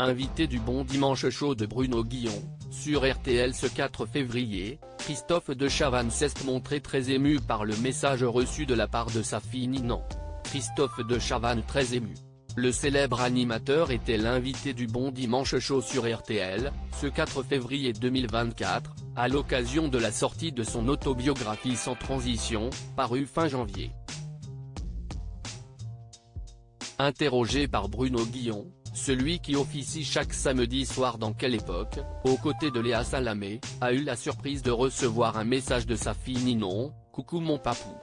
Invité du Bon Dimanche Show de Bruno Guillon, sur RTL ce 4 février, Christophe de Chavannes s'est montré très ému par le message reçu de la part de sa fille Ninon. Christophe de Chavannes très ému. Le célèbre animateur était l'invité du Bon Dimanche Show sur RTL, ce 4 février 2024, à l'occasion de la sortie de son autobiographie Sans transition, parue fin janvier. Interrogé par Bruno Guillon, celui qui officie chaque samedi soir dans Quelle époque, aux côtés de Léa Salamé, a eu la surprise de recevoir un message de sa fille Ninon: « Coucou mon papou.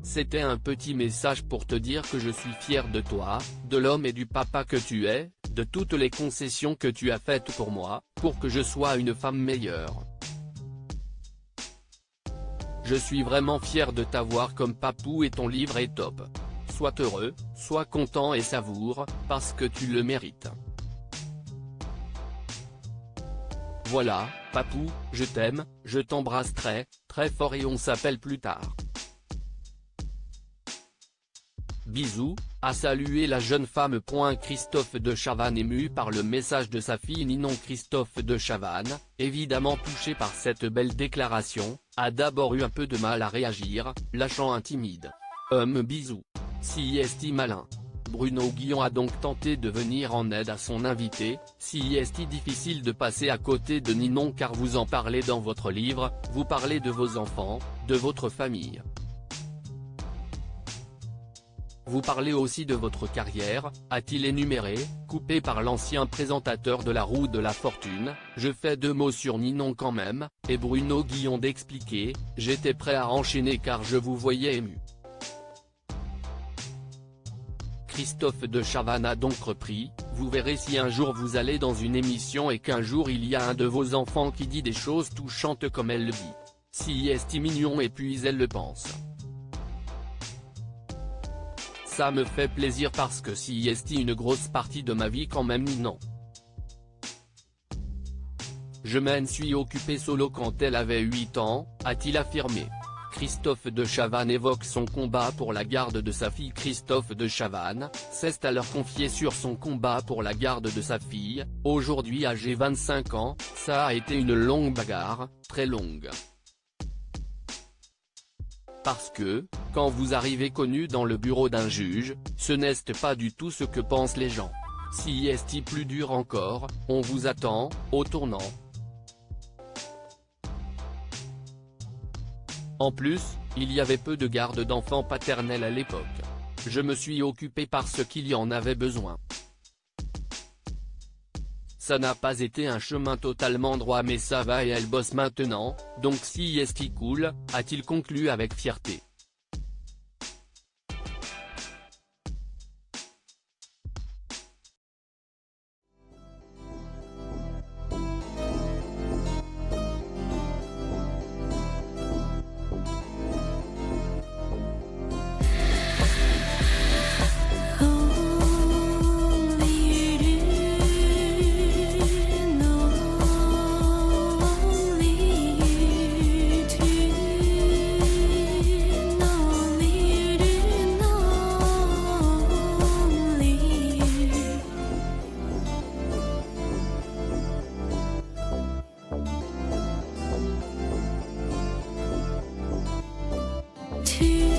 C'était un petit message pour te dire que je suis fier de toi, de l'homme et du papa que tu es, de toutes les concessions que tu as faites pour moi, pour que je sois une femme meilleure. Je suis vraiment fier de t'avoir comme papou et ton livre est top. Sois heureux, sois content et savoure, parce que tu le mérites. Voilà, papou, je t'aime, je t'embrasse très, très fort et on s'appelle plus tard. Bisous », a salué la jeune femme. Christophe de Chavannes ému par le message de sa fille Ninon. Christophe de Chavannes, évidemment touché par cette belle déclaration, a d'abord eu un peu de mal à réagir, lâchant un timide « bisous. Si est malin ». Bruno Guillon a donc tenté de venir en aide à son invité. Si est difficile de passer à côté de Ninon car vous en parlez dans votre livre, vous parlez de vos enfants, de votre famille. Vous parlez aussi de votre carrière, a-t-il énuméré, coupé par l'ancien présentateur de La Roue de la Fortune. Je fais 2 mots sur Ninon quand même, et Bruno Guillon d'expliquer: « J'étais prêt à enchaîner car je vous voyais ému. » Christophe de Chavannes a donc repris: « Vous verrez si un jour vous allez dans une émission et qu'un jour il y a un de vos enfants qui dit des choses touchantes comme elle le dit. Si est mignon et puis elle le pense. Ça me fait plaisir parce que si est une grosse partie de ma vie quand même Ninon. Je m'en suis occupé solo quand elle avait 8 ans, a-t-il affirmé. Christophe de Chavannes évoque son combat pour la garde de sa fille. Christophe de Chavannes s'est alors confié sur son combat pour la garde de sa fille. Aujourd'hui âgée 25 ans, ça a été une longue bagarre, très longue. Parce que, quand vous arrivez connu dans le bureau d'un juge, ce n'est pas du tout ce que pensent les gens. Si est plus dur encore, on vous attend, au tournant. En plus, il y avait peu de garde d'enfants paternels à l'époque. Je me suis occupé parce qu'il y en avait besoin. Ça n'a pas été un chemin totalement droit mais ça va et elle bosse maintenant, donc si est cool, a-t-il conclu avec fierté. To